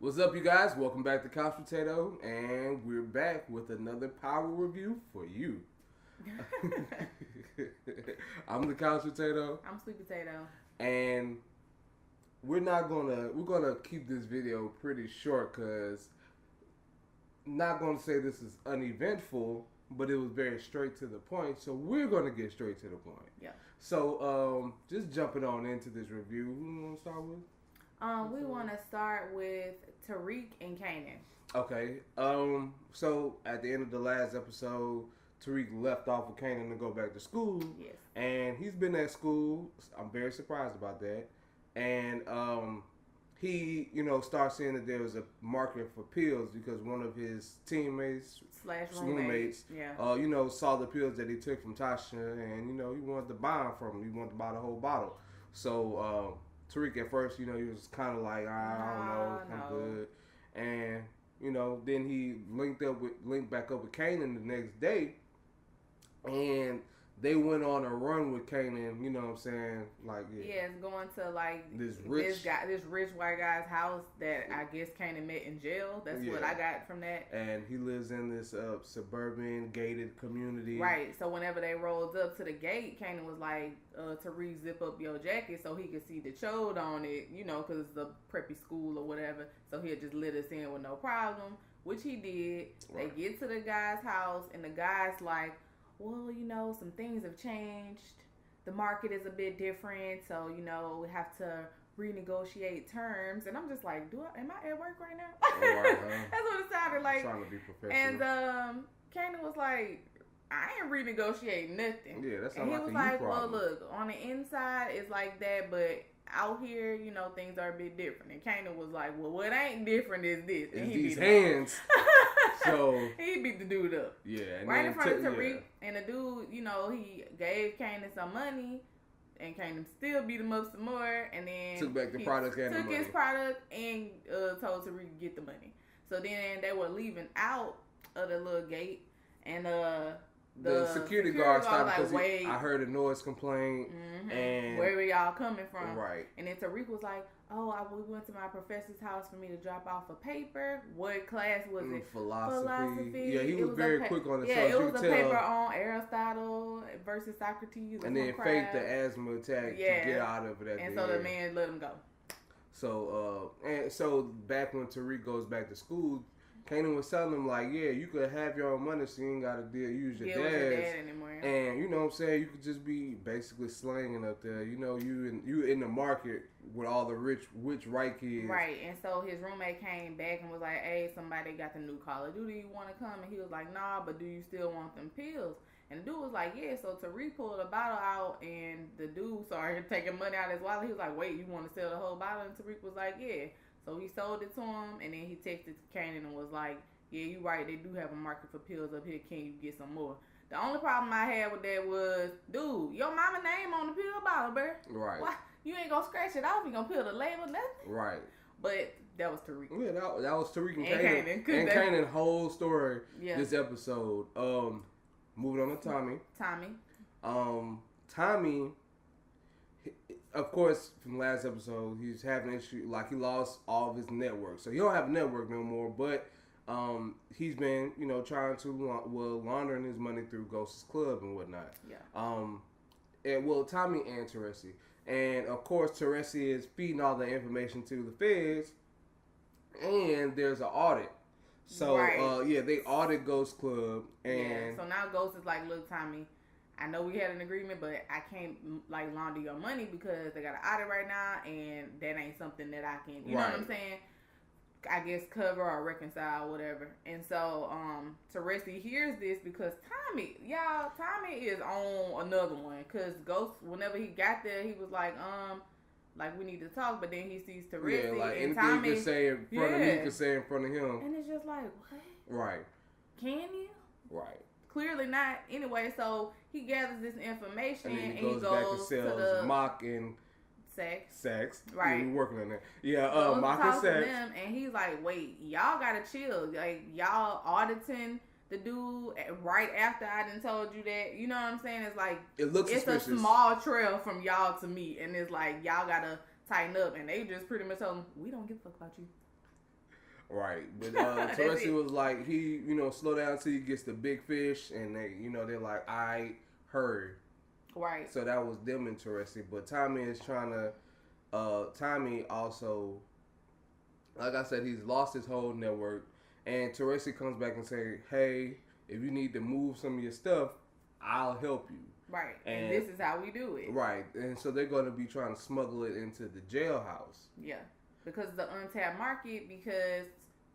What's up, you guys? Welcome back to Couch Potato, and we're back with another power review for you. I'm the Couch Potato. I'm Sweet Potato. And we're gonna keep this video pretty short because not gonna say this is uneventful, but it was very straight to the point. So we're gonna get straight to the point. Yeah. So just jumping on into this review, who you want to start with? We want to start with Tariq and Kanan. Okay. So at the end of the last episode, Tariq left off with Kanan to go back to school. Yes. And he's been at school. I'm very surprised about that. And he, starts seeing that there was a market for pills because one of his teammates / roommates, saw the pills that he took from Tasha, and he wanted to buy them from him. He wanted to buy the whole bottle. So Tariq at first, he was kind of like, I don't know, I'm good. And, then he linked back up with Kanan the next day. And they went on a run with Kanan, you know what I'm saying? Like, yeah, it's going to this rich white guy's house that I guess Kanan met in jail. That's what I got from that. And he lives in this suburban gated community. Right. So whenever they rolled up to the gate, Kanan was like, Tariq, zip up your jacket so he could see the chode on it, because it's a preppy school or whatever. So he'll just let us in with no problem, which he did. Right. They get to the guy's house, and the guy's like, well, some things have changed. The market is a bit different, so, we have to renegotiate terms. And I'm just like, am I at work right now? Right, That's what it sounded like. Trying to be professional. And Kanan was like, I ain't renegotiating nothing. Yeah, that's and he was like, well, look, on the inside it's like that, but out here, things are a bit different. And Kanan was like, well, what ain't different is this. And it's these hands. So he beat the dude up. Yeah. And right in front of Tariq. Yeah. And the dude, he gave Kanan some money. And Kanan still beat him up some more. And then took back the product and took his product and told Tariq to get the money. So then they were leaving out of the little gate. And the security guard stopped because I heard a noise complaint. Mm-hmm. And where were y'all coming from? Right. And then Tariq was like, we went to my professor's house for me to drop off a paper. What class was it? Philosophy. Yeah, he was very quick on the subject. Yeah, it was a paper on Aristotle versus Socrates. And then faked the asthma attack to get out of it. And so the man let him go. So back when Tariq goes back to school, Kanan was telling him, like, yeah, you could have your own money so you ain't got to use your dad's. Anymore. And, you know what I'm saying, you could just be basically slanging up there. You in the market with all the rich white kids. Right. And so his roommate came back and was like, hey, somebody got the new Call of Duty. You want to come? And he was like, nah, but do you still want them pills? And the dude was like, yeah. So Tariq pulled a bottle out, and the dude started taking money out of his wallet. He was like, wait, you want to sell the whole bottle? And Tariq was like, yeah. So he sold it to him, and then he texted Kanan and was like, yeah, you right, they do have a market for pills up here. Can you get some more? The only problem I had with that was, dude, your mama name on the pill bottle, bro. Right. Why? You ain't gonna scratch it off. You gonna peel the label, nothing. Right. But that was Tariq. Yeah, that was Tariq and Kanan. And Kanan's whole story this episode. Moving on to Tommy. Tommy, of course, from last episode, he's having an issue, like he lost all of his network. So he don't have a network no more, but he's been, trying to, laundering his money through Ghost's Club and whatnot. Yeah. Tommy and Teresi. And, of course, Teresi is feeding all the information to the feds, and there's an audit. So, they audit Ghost Club, and... so now Ghost is like, look, Tommy, I know we had an agreement, but I can't, launder your money because they got an audit right now, and that ain't something that I can, you know what I'm saying? I guess cover or reconcile, whatever. And so, Teresi hears this because Tommy is on another one. Because Ghost, whenever he got there, he was like, we need to talk, but then he sees Teresi. Yeah, like and anything Tommy, you can say in front of me, you can say in front of him. And it's just like, what? Right. Can you? Right. Clearly not. Anyway, so he gathers this information and then he goes back and sells to the mock and sex. Right. Yeah, we're working on that. Yeah, mock and sex. Them, and he's like, wait, y'all gotta chill. Like, y'all auditing the dude right after I done told you that. You know what I'm saying? It's like, it's suspicious. A small trail from y'all to me. And it's like, y'all gotta tighten up. And they just pretty much told him, we don't give a fuck about you. Right, but Teresi was like, he, slow down till he gets the big fish, and they're like, I heard. Right. So that was them and Teresi, but Tommy is trying to, Tommy also, like I said, he's lost his whole network, and Teresi comes back and say, hey, if you need to move some of your stuff, I'll help you. Right, and this is how we do it. Right, and so they're going to be trying to smuggle it into the jailhouse. Yeah, because the untapped market, because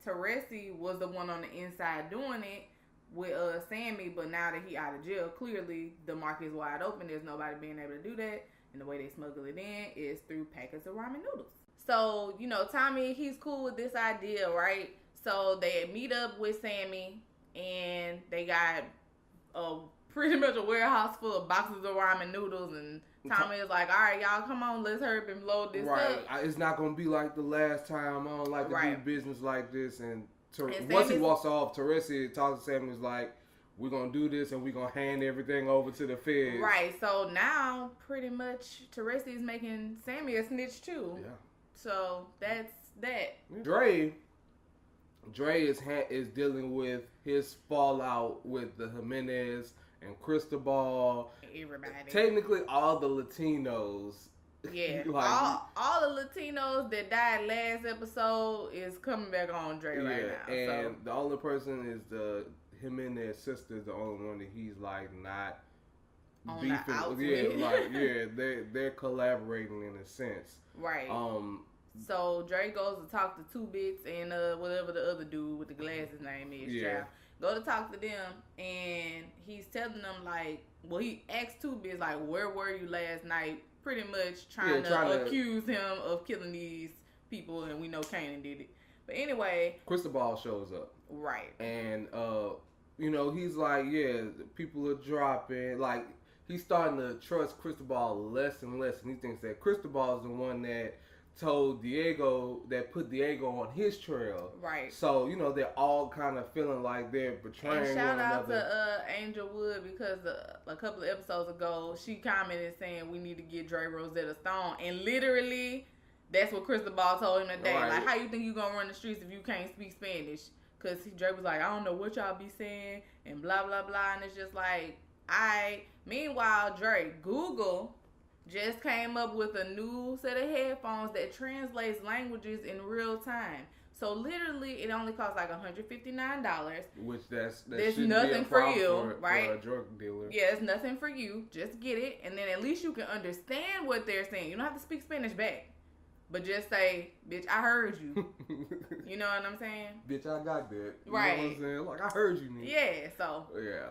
Teresi was the one on the inside doing it with Sammy, but now that he out of jail, clearly the market is wide open. There's nobody being able to do that, and the way they smuggle it in is through packets of ramen noodles. So, Tommy, he's cool with this idea, right? So they meet up with Sammy, and they got pretty much a warehouse full of boxes of ramen noodles, and Tommy is like, all right, y'all, come on, let's hurry up and load this up. It's not going to be like the last time. I don't like to do business like this. And once he walks off, Teresi talks to Sammy, is like, we're going to do this, and we're going to hand everything over to the feds. Right, so now, pretty much, Teresi is making Sammy a snitch, too. Yeah. So, that's that. Dre is dealing with his fallout with the Jimenez and Cristobal. Everybody. Technically, all the Latinos. Yeah. all the Latinos that died last episode is coming back on Dre right now. And the only person is the Jimenez sister, the only one that he's like not on beefing. They're collaborating in a sense. Right. So Dre goes to talk to Two Bits and whatever the other dude with the glasses name is. Yeah. Go to talk to them, and he's telling them he asked Two Bits where were you last night? Pretty much trying to accuse him of killing these people, and we know Kanan did it. But anyway, Cristobal shows up. Right. And he's like, people are dropping. He's starting to trust Cristobal less and less, and he thinks that Cristobal is the one that told Diego, that put Diego on his trail. Right. So, they're all kind of feeling like they're betraying one another. And shout out to Angel Wood, because a couple of episodes ago, she commented saying we need to get Dre Rosetta Stone. And literally, that's what Cristobal told him today. Right. How you think you going to run the streets if you can't speak Spanish? Because Dre was like, I don't know what y'all be saying, and blah, blah, blah. And it's just meanwhile, Dre, Google just came up with a new set of headphones that translates languages in real time. So literally, it only costs $159. Which that's nothing for you, right? For a drug dealer. Yeah, it's nothing for you. Just get it, and then at least you can understand what they're saying. You don't have to speak Spanish back, but just say, "Bitch, I heard you." You know what I'm saying? Bitch, I got that. You right? Know what I'm saying? I heard you, man. Yeah. So. Yeah.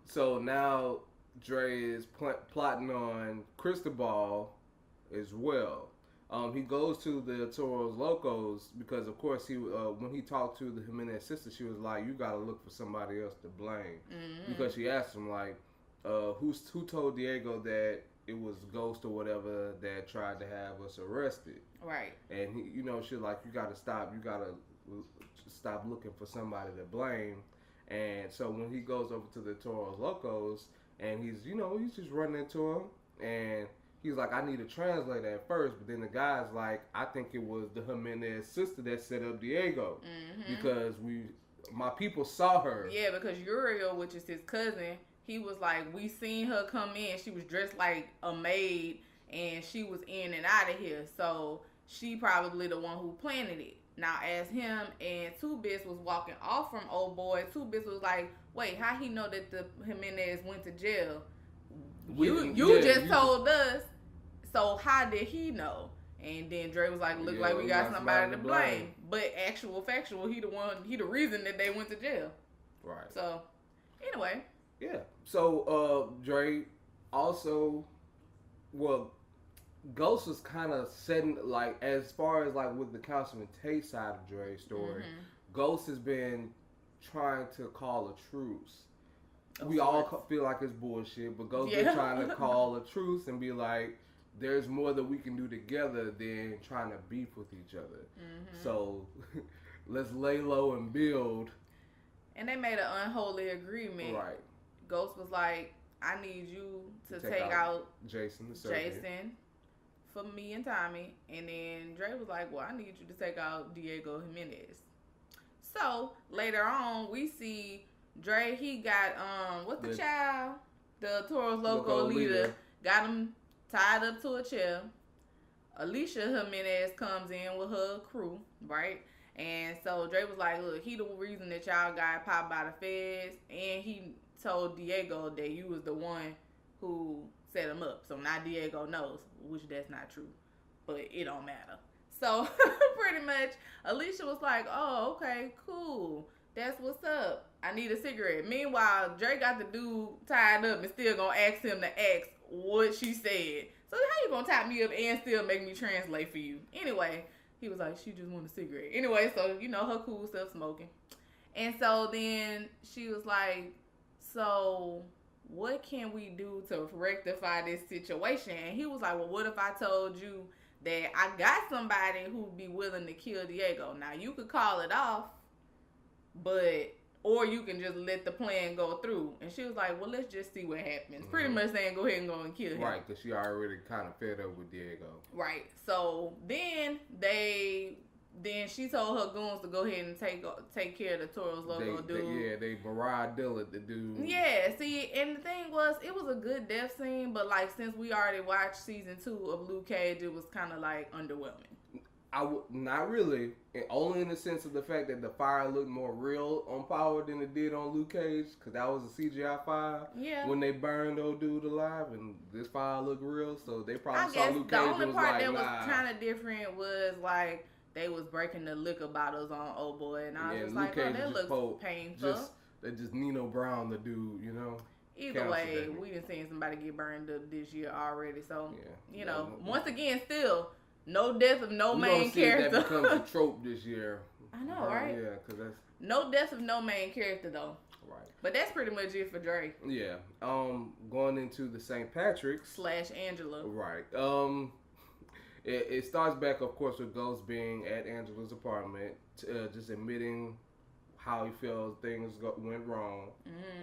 So now Dre is plotting on Cristobal as well. He goes to the Toros Locos because, of course, he when he talked to the Jimenez sister, she was like, "You got to look for somebody else to blame," because she asked him who told Diego that it was Ghost or whatever that tried to have us arrested, right? And he, she was like, "You got to stop. You got to stop looking for somebody to blame." And so when he goes over to the Toros Locos, and he's just running into him, and he's like, I need a translator at first, but then the guy's like, I think it was the Jimenez sister that set up Diego, because my people saw her. Yeah, because Uriel, which is his cousin, he was like, we seen her come in. She was dressed like a maid, and she was in and out of here. So she probably the one who planted it. Now, as him and Two Bits was walking off from old boy, Two Bits was like, wait, how he know that the Jimenez went to jail? You just told us. So how did he know? And then Dre was like, look like we got somebody to blame. But factual, he the reason that they went to jail. Right. So, anyway. Yeah. So, Dre also, Ghost was kind of setting, as far as, with the Councilman Tate side of Dre's story, Ghost has been trying to call a truce. We all feel like it's bullshit, but Ghost been trying to call a truce and be like, there's more that we can do together than trying to beef with each other. So let's lay low and build. And they made an unholy agreement. Right. Ghost was like, I need you to take out Jason for me and Tommy. And then Dre was like, well, I need you to take out Diego Jimenez. So later on, we see Dre, he got, what's the child? The Toros Loco leader. Got him tied up to a chair. Alicia Jimenez comes in with her crew, right? And so Dre was like, look, he the reason that y'all got popped by the feds. And he told Diego that you was the one who set him up. So now Diego knows, which that's not true. But it don't matter. So pretty much Alicia was like, oh, okay, cool. That's what's up. I need a cigarette. Meanwhile, Dre got the dude tied up and still gonna ask him to ask what she said. So how you gonna tie me up and still make me translate for you? Anyway, he was like, she just want a cigarette. Anyway, so, you know, her cool stuff smoking. And so then she was like, so what can we do to rectify this situation? And he was like, well, what if I told you that I got somebody who'd be willing to kill Diego? Now, you could call it off, or you can just let the plan go through. And she was like, well, let's just see what happens. Pretty much saying, go ahead and go and kill him. Right, because she already kind of fed up with Diego. Right. So then she told her goons to go ahead and take care of the Toros Loco dude. They Mariah Dillard, the dude. Yeah, see, and the thing was, it was a good death scene, but like since we already watched season 2 of Luke Cage, it was kind of like underwhelming. Not really, and only in the sense of the fact that the fire looked more real on Power than it did on Luke Cage, because that was a CGI fire. Yeah. When they burned old dude alive, and this fire looked real, so they probably saw Luke Cage. The only part that was kind of different was like they was breaking the liquor bottles on old boy, and I was just like, oh, that looks painful. They just Nino Brown the dude, you know. Either way, we done seen somebody get burned up this year already, so you know, once again, still. No death of no main character. That becomes a trope this year. I know, right? Yeah, because that's no death of no main character though. Right. But that's pretty much it for Drake. Yeah. Going into the St. Patrick's / Angela. Right. It starts back, of course, with Ghost being at Angela's apartment, just admitting how he feels things went wrong,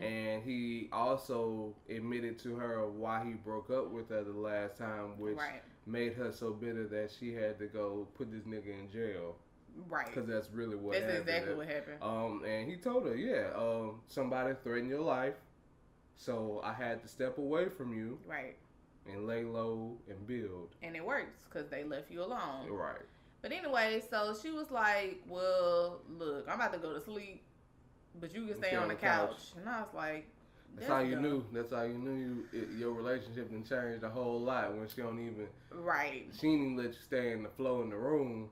and he also admitted to her why he broke up with her the last time, which made her so bitter that she had to go put this nigga in jail. Right. Because that's really what happened. That's exactly what happened. And he told her, somebody threatened your life, so I had to step away from you. Right. And lay low and build. And it works because they left you alone. Right. But anyway, so she was like, well, look, I'm about to go to sleep, but you can stay on the couch. And I was like, That's how you knew your relationship done changed a whole lot when she don't even... Right. She didn't let you stay in the floor in the room.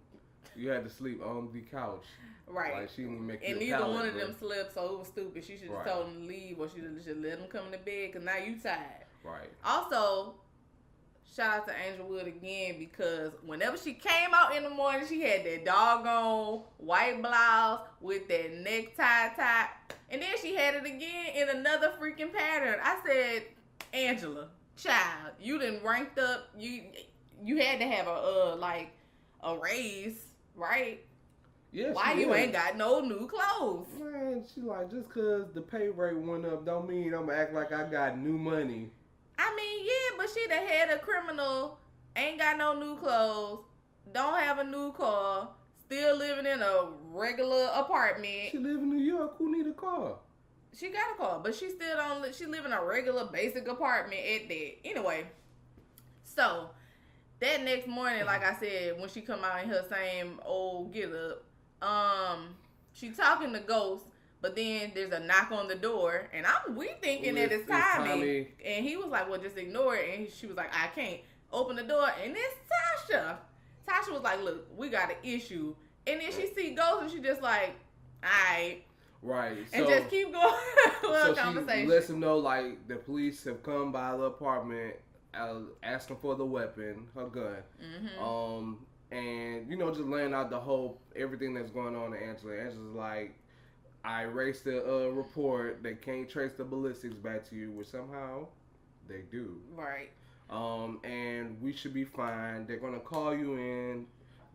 You had to sleep on the couch. Right. Like she didn't make and neither one of them slept, so it was stupid. She should have told them to leave, or she should let them come to bed, because now you tired. Right. Also, shout out to Angel Wood again, because whenever she came out in the morning, she had that doggone white blouse with that necktie tie. And then she had it again in another freaking pattern. I said, Angela, child, you done ranked up. You had to have a raise, right? Yeah. Why you ain't got no new clothes? Man, she like, just cause the pay rate went up don't mean I'm gonna act like I got new money. I mean, yeah, but she the head of criminal, ain't got no new clothes, don't have a new car, still living in a regular apartment. She live in New York. Who need a car? She got a car, but she still don't. She live in a regular basic apartment at that. Anyway, so that next morning, like I said, when she come out in her same old get up, she talking to Ghost. But then there's a knock on the door, and we thinking that it's Tommy. And he was like, well, just ignore it. And she was like, I can't open the door. And it's Tasha. Tasha was like, look, we got an issue. And then she see Ghost, and she just like, all right. Right. And just keep going with the conversation. She lets him know, like, the police have come by the apartment asking for the weapon, her gun. Mm-hmm. And, just laying out everything that's going on to Angela. Angela's like, I erased the report. They can't trace the ballistics back to you, which somehow they do. Right. And we should be fine. They're gonna call you in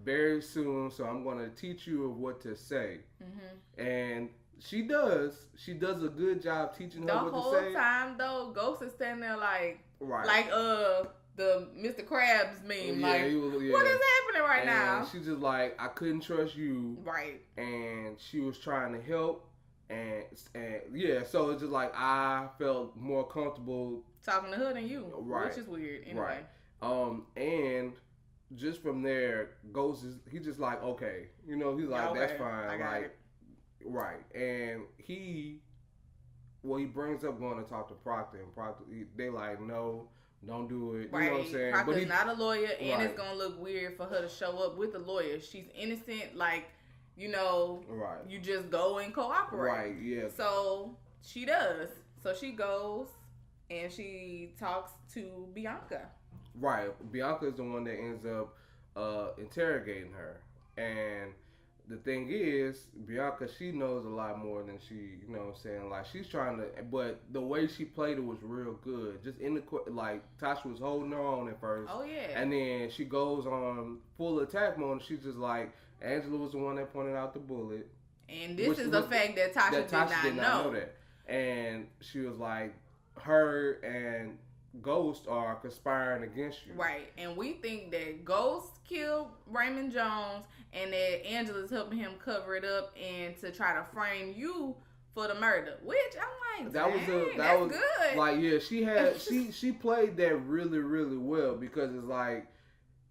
very soon, so I'm gonna teach you of what to say. Mm-hmm. And she does. She does a good job teaching her what to say. The whole time though, Ghost is standing there like, the Mr. Krabs meme. Yeah, like, what is happening right now? She's just like, I couldn't trust you. Right. And she was trying to help. And yeah, so it's just like I felt more comfortable talking to her than you. Right. Which is weird. Anyway. Right. And just from there, Ghost he's just like, okay. You know, he's like, that's fine. I got it. Right. And he brings up going to talk to Proctor, and Proctor, they like, no, don't do it. You know what I'm saying? Proctor's not a lawyer, and it's gonna look weird for her to show up with a lawyer. She's innocent, like, you know, you just go and cooperate. Right, yeah. So she does. So she goes and she talks to Bianca. Right. Bianca is the one that ends up interrogating her. And the thing is, Bianca, she knows a lot more than she, you know what I'm saying? Like, she's trying to, but the way she played it was real good. Just in the, like, Tasha was holding her on at first. Oh, yeah. And then she goes on full attack mode. She's just like, Angela was the one that pointed out the bullet. And this is the fact that Tasha did not know that. And she was like, her and Ghost are conspiring against you. Right. And we think that Ghost killed Raymond Jones and that Angela's helping him cover it up and to try to frame you for the murder. Which I'm like, that's good. Like, yeah, she had she played that really, really well, because it's like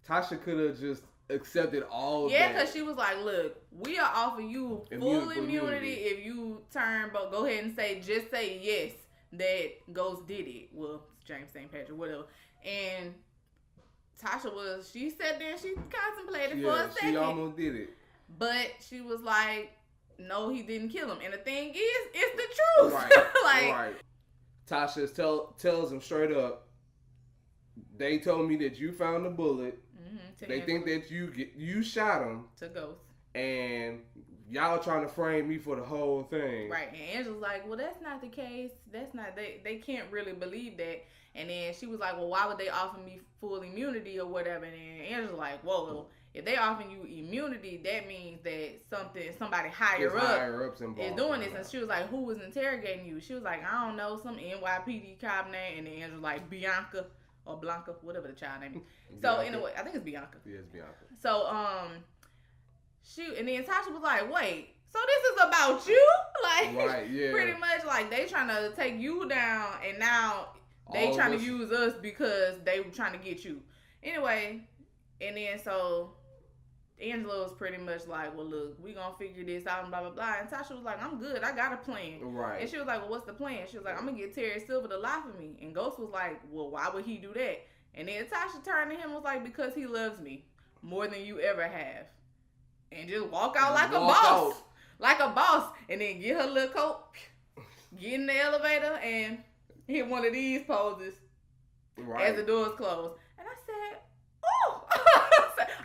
Tasha could have just accepted all that. Yeah, because she was like, look, we are offering you full immunity if you turn, but go ahead and just say yes that Ghost did it. Well, James St. Patrick, whatever. And Tasha she sat there and she contemplated for a second. She almost did it. But she was like, no, he didn't kill him. And the thing is, it's the truth. Right. Tasha tells him straight up, they told me that you found the bullet. They think that you shot him. To Ghost. And y'all trying to frame me for the whole thing. Right. And Angela's like, well, that's not the case. That's not, they can't really believe that. And then she was like, well, why would they offer me full immunity or whatever? And then Angela's like, whoa, if they offer you immunity, that means that somebody higher up is doing this. And she was like, who was interrogating you? She was like, I don't know, some NYPD cop name. And then Angela's like, Bianca or Blanca, whatever the child name is. So anyway, I think it's Bianca. Yeah, it's Bianca. So and then Tasha was like, wait, so this is about you? Like, right, yeah. Pretty much like they trying to take you down, and now they trying to use us because they were trying to get you. Anyway, and then so Angela was pretty much like, well, look, we gonna figure this out and blah, blah, blah. And Tasha was like, I'm good. I got a plan. Right. And she was like, well, what's the plan? She was like, I'm gonna get Terry Silver to lie for me. And Ghost was like, well, why would he do that? And then Tasha turned to him and was like, because he loves me more than you ever have. And just walk out like a boss. Like a boss. And then get her little coat, get in the elevator, and hit one of these poses as the doors closed. And I said, oh!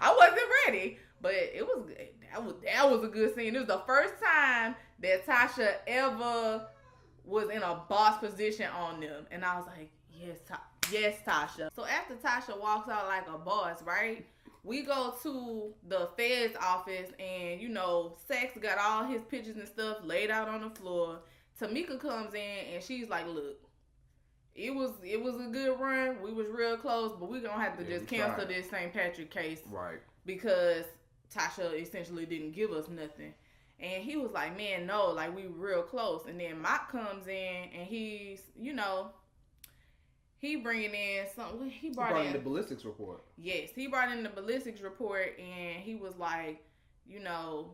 I wasn't ready. But it was good. That was a good scene. It was the first time that Tasha ever was in a boss position on them. And I was like, yes, Tasha. So after Tasha walks out like a boss, right? We go to the Fed's office, and, you know, Sax got all his pictures and stuff laid out on the floor. Tamika comes in, and she's like, look, it was a good run. We was real close, but we're going to have to just cancel this St. Patrick case. Right. Because Tasha essentially didn't give us nothing. And he was like, man, no, like, we real close. And then Mott comes in, and he's, you know, he bringing in something. He brought in the ballistics report. Yes, he brought in the ballistics report, and he was like, you know,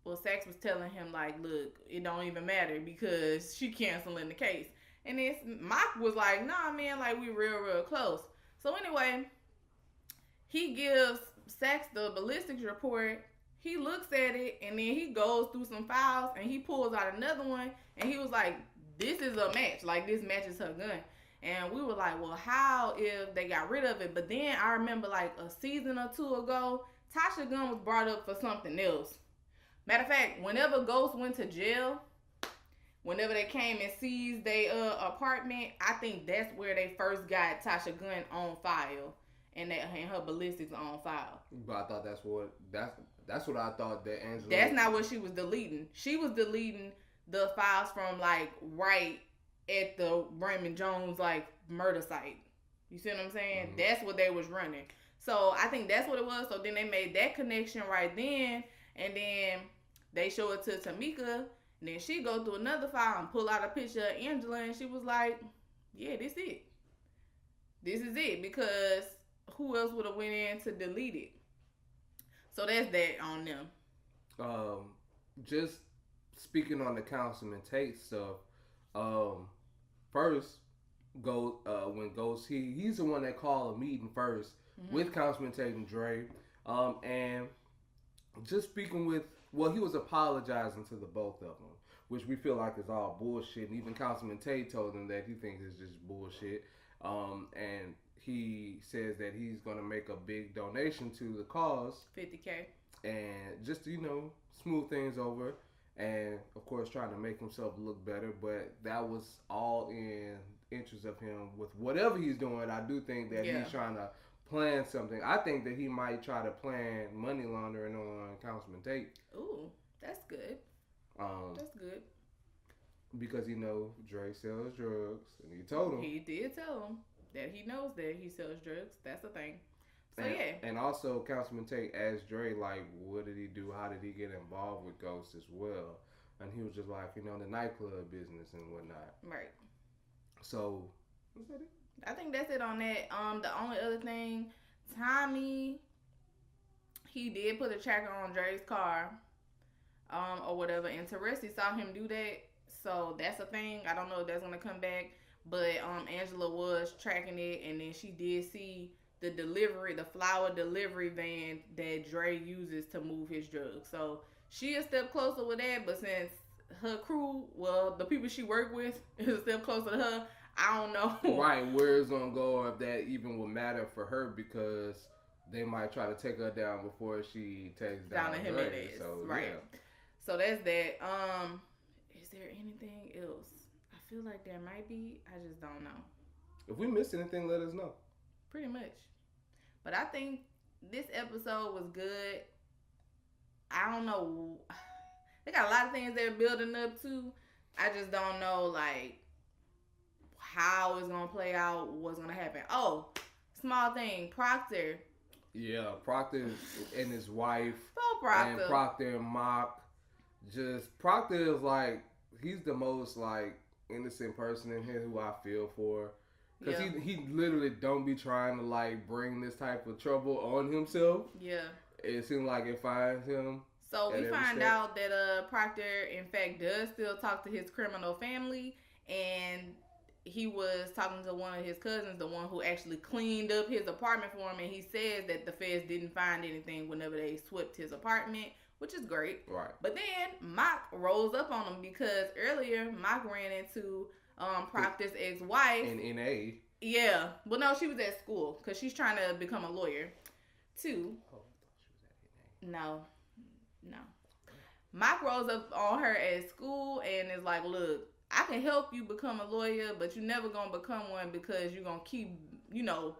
well, Sax was telling him, like, look, it don't even matter because she canceling the case. And then Mike was like, nah, man, like, we real close. So anyway, he gives Sax the ballistics report. He looks at it, and then he goes through some files, and he pulls out another one, and he was like, this is a match. Like, this matches her gun. And we were like, well, how if they got rid of it? But then I remember, like, a season or two ago, Tasha gun was brought up for something else. Matter of fact, whenever Ghost went to jail, whenever they came and seized their apartment, I think that's where they first got Tasha gun on file, and her ballistics on file. But I thought that's what I thought that Angela. That's not what she was deleting. She was deleting the files from, like, right at the Raymond Jones, like, murder site. You see what I'm saying? Mm-hmm. That's what they was running. So I think that's what it was. So then they made that connection right then, and then they show it to Tamika, and then she go through another file and pull out a picture of Angela, and she was like, "Yeah, this it. This is it." Because who else would have went in to delete it? So that's that on them. Just speaking on the Councilman Tate stuff. First, when Ghost he's the one that called a meeting first with Councilman Tate and Dre, and just speaking with. Well, he was apologizing to the both of them, which we feel like is all bullshit. And even Councilman Tate told him that he thinks it's just bullshit. And he says that he's going to make a big donation to the cause. $50K. And just to, smooth things over. And, of course, trying to make himself look better. But that was all in interest of him with whatever he's doing. I do think that he's trying to plan something. I think that he might try to plan money laundering on Councilman Tate. Ooh, that's good. That's good. Because Dre sells drugs, and he told him. He did tell him that he knows that he sells drugs. That's the thing. So And also Councilman Tate asked Dre, like, what did he do? How did he get involved with Ghost as well? And he was just like, the nightclub business and whatnot. Right. So, was that it? I think that's it on that. The only other thing, Tommy, he did put a tracker on Dre's car, or whatever, and Teresi saw him do that. So that's a thing. I don't know if that's gonna come back, but Angela was tracking it, and then she did see the flower delivery van that Dre uses to move his drugs. So she a step closer with that. But since her crew, well, the people she worked with is a step closer to her, I don't know. Right, where it's going to go, or if that even will matter for her, because they might try to take her down before she takes down Dre. So, right. Yeah. So that's that. Is there anything else? I feel like there might be. I just don't know. If we missed anything, let us know. Pretty much. But I think this episode was good. I don't know. They got a lot of things they're building up to. I just don't know, like, how it's gonna play out, what's gonna happen. Oh, small thing, Proctor. Yeah, Proctor and his wife. So Proctor. And Proctor and Mock. Proctor is like, he's the most like innocent person in here who I feel for. Because he literally don't be trying to like bring this type of trouble on himself. Yeah. It seems like it finds him. So we find out that Proctor in fact does still talk to his criminal family, and he was talking to one of his cousins, the one who actually cleaned up his apartment for him, and he says that the feds didn't find anything whenever they swept his apartment, which is great. Right. But then Mock rolls up on him because earlier Mock ran into Proctor's ex-wife. In NA. Yeah. Well, no, she was at school because she's trying to become a lawyer, too. Oh, I thought she was at NA. No. Mock rolls up on her at school and is like, look, I can help you become a lawyer, but you're never going to become one because you're going to keep,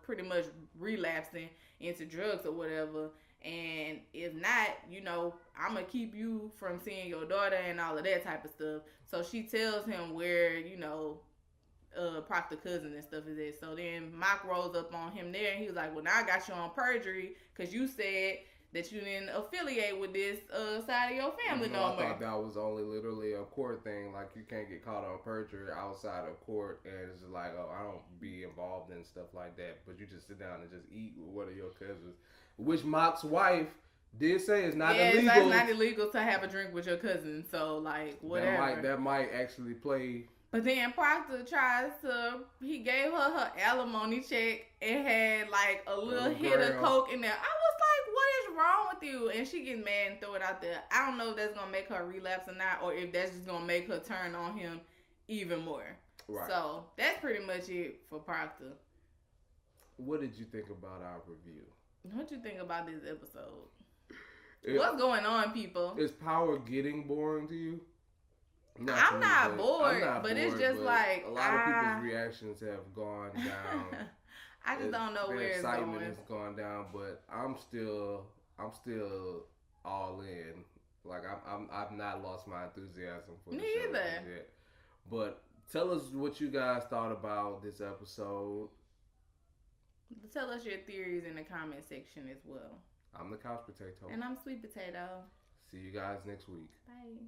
pretty much relapsing into drugs or whatever. And if not, I'm going to keep you from seeing your daughter and all of that type of stuff. So she tells him where, Proctor cousin and stuff is at. So then Mock rolls up on him there and he was like, well, now I got you on perjury because you said that you didn't affiliate with this side of your family no more. I thought that was only literally a court thing. Like, you can't get caught on perjury outside of court. And it's just like, I don't be involved in stuff like that. But you just sit down and just eat with one of your cousins. Which Mock's wife did say it's not illegal. Yeah, it's not illegal to have a drink with your cousin. So, like, whatever. That might actually play. But then Proctor he gave her alimony check and had, like, a little hit of coke in there. I was like, what is wrong with you? And she gets mad and throw it out there. I don't know if that's going to make her relapse or not, or if that's just going to make her turn on him even more. Right. So, that's pretty much it for Proctor. What did you think about our review? What did you think about this episode? What's going on, people? Is Power getting boring to you? I'm not bored, but it's just like a lot of people's reactions have gone down. I just don't know where it's going. Excitement has gone down, but I'm still all in. Like I've not lost my enthusiasm for the show yet. But tell us what you guys thought about this episode. Tell us your theories in the comment section as well. I'm the Couch Potato. And I'm Sweet Potato. See you guys next week. Bye.